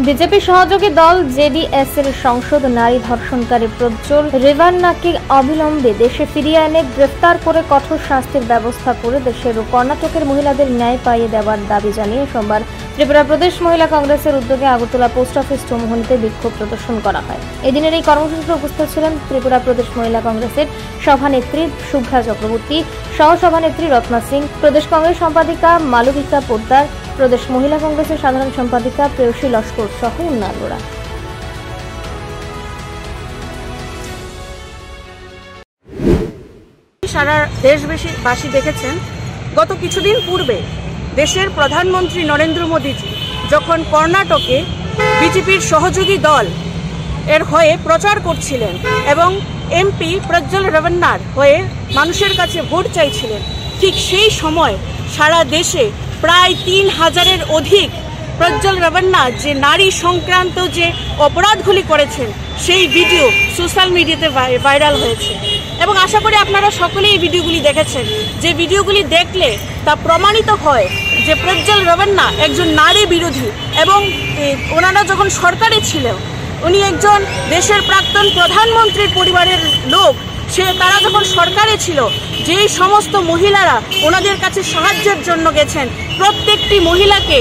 BJP সহযোগী দল JDS এর সংসদ নারী ধর্ষণকারী প্রজ্জ্বল রেভান্নাকে অবিলম্বে দেশে ফিরিয়ে এনে গ্রেফতার করে কঠোর শাস্তির ব্যবস্থা করে দেশের ও কর্ণাটকের মহিলাদের ন্যায় পাইয়ে দেওয়ার দাবি জানিয়ে সোমবার ত্রিপুরা প্রদেশ মহিলা কংগ্রেসের উদ্যোগে আগরতলা পোস্ট অফিস চৌমুহনীতে বিক্ষোভ প্রদর্শন করা হয়। এদিনের এই কর্মসূচিতে উপস্থিত ছিলেন ত্রিপুরা প্রদেশ মহিলা কংগ্রেসের সভানেত্রী শুভ্রা চক্রবর্তী, সহসভানেত্রী রত্না সিং, প্রদেশ কংগ্রেস সম্পাদিকা মালবিকা পোদ্দার, প্রদেশ মহিলা কংগ্রেসের সাধারণ সম্পাদিকা প্রেয়সী লস্কর সহ অন্যান্যরা। সারা দেশবাসী দেখেছেন, গত কিছুদিন পূর্বে দেশের প্রধানমন্ত্রী নরেন্দ্র মোদীজি যখন কর্ণাটকে বিজেপির সহযোগী দল এর হয়ে প্রচার করছিলেন এবং এমপি প্রজ্জ্বল রেভান্নার হয়ে মানুষের কাছে ভোট চাইছিলেন, ঠিক সেই সময় সারা দেশে প্রায় ৩,০০০-এর অধিক প্রজ্জ্বল রেভান্না যে নারী সংক্রান্ত যে অপরাধগুলি করেছেন সেই ভিডিও সোশ্যাল মিডিয়াতে ভাইরাল হয়েছে এবং আশা করি আপনারা সকলেই এই ভিডিওগুলি দেখেছেন। যে ভিডিওগুলি দেখলে তা প্রমাণিত হয় যে প্রজ্জ্বল রেভান্না একজন নারী বিরোধী এবং ওনারা যখন সরকারে ছিল, উনি একজন দেশের প্রাক্তন প্রধানমন্ত্রীর পরিবারের লোক, তারা যখন সরকারে ছিল যেই সমস্ত মহিলারা ওনাদের কাছে সাহায্যের জন্য গেছেন, প্রত্যেকটি মহিলাকে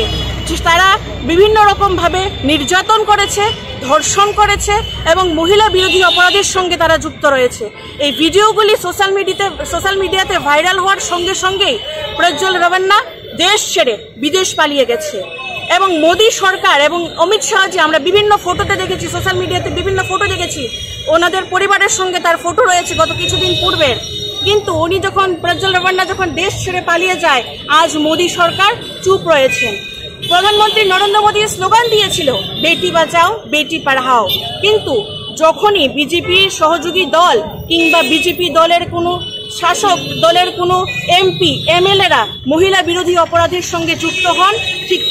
তারা বিভিন্ন রকমভাবে নির্যাতন করেছে, ধর্ষণ করেছে এবং মহিলা বিরোধী অপরাধের সঙ্গে তারা যুক্ত রয়েছে। এই ভিডিওগুলি সোশ্যাল মিডিয়াতে ভাইরাল হওয়ার সঙ্গে সঙ্গেই প্রজ্জ্বল রেভান্না দেশ ছেড়ে বিদেশ পালিয়ে গেছে এবং মোদী সরকার এবং অমিত শাহজি, আমরা বিভিন্ন ফটোতে দেখেছি, সোশ্যাল মিডিয়াতে বিভিন্ন ফটো দেখেছি, ওনাদের পরিবারের সঙ্গে তার ফটো রয়েছে গত কিছুদিন পূর্বের। কিন্তু উনি যখন প্রজ্জ্বল রেভান্না যখন দেশ ছেড়ে পালিয়ে যায়, আজ মোদী সরকার চুপ রয়েছেন। প্রধানমন্ত্রী নরেন্দ্র মোদী স্লোগান দিয়েছিল বেটি বাঁচাও বেটি পড়াও, কিন্তু যখনই বিজেপির সহযোগী দল কিংবা বিজেপি দলের কোনো শাসক দলের কোনো এমপি এমএলএরা মহিলা বিরোধী অপরাধের সঙ্গে যুক্ত হন, ঠিক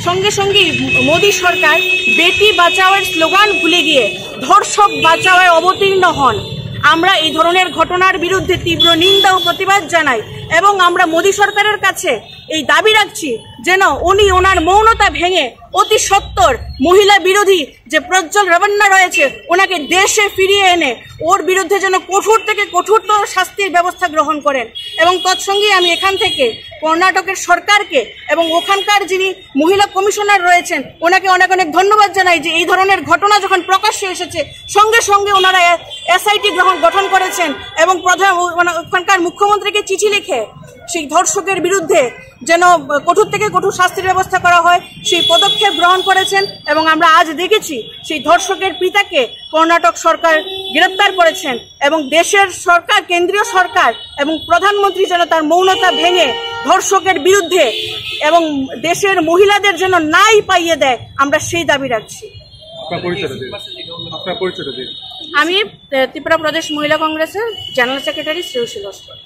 সঙ্গে সঙ্গেই মোদী সরকার বেটি বাঁচাওয়ের স্লোগান ভুলে গিয়ে ধর্ষক বাঁচাওয়ে অবতীর্ণ হন। আমরা এই ধরনের ঘটনার বিরুদ্ধে তীব্র নিন্দা ও প্রতিবাদ জানাই এবং আমরা মোদী সরকারের কাছে এই দাবি রাখছি যেন উনি ওনার মৌনতা ভেঙে অতি সত্বর মহিলা বিরোধী যে প্রজ্জ্বল রেভান্না রয়েছে ওনাকে দেশে ফিরিয়ে এনে ওর বিরুদ্ধে যেন কঠোর থেকে কঠোরতর শাস্তির ব্যবস্থা গ্রহণ করেন। এবং তৎসঙ্গে আমি এখান থেকে কর্ণাটকের সরকারকে এবং ওখানকার যিনি মহিলা কমিশনার রয়েছেন ওনাকে অনেক অনেক ধন্যবাদ জানাই যে এই ধরনের ঘটনা যখন প্রকাশ্যে এসেছে সঙ্গে সঙ্গে ওনারা এসআইটি গঠন করেছেন এবং ওখানকার মুখ্যমন্ত্রীকে চিঠি লিখে সেই ধর্ষকের বিরুদ্ধে যেন কঠোর থেকে কঠোর শাস্তির ব্যবস্থা করা হয় সেই পদক্ষেপ গ্রহণ করেছেন এবং আমরা আজ দেখেছি সেই ধর্ষকের পিতাকে কর্ণাটক সরকার গ্রেপ্তার করেছেন এবং দেশের সরকার, কেন্দ্রীয় সরকার এবং প্রধানমন্ত্রী যেন তার মৌনতা ভেঙে ধর্ষকের বিরুদ্ধে এবং দেশের মহিলাদের যেন ন্যায় পাইয়ে দেয়, আমরা সেই দাবি রাখছি। আমি ত্রিপুরা প্রদেশ মহিলা কংগ্রেসের জেনারেল সেক্রেটারি প্রেয়সী লস্কর।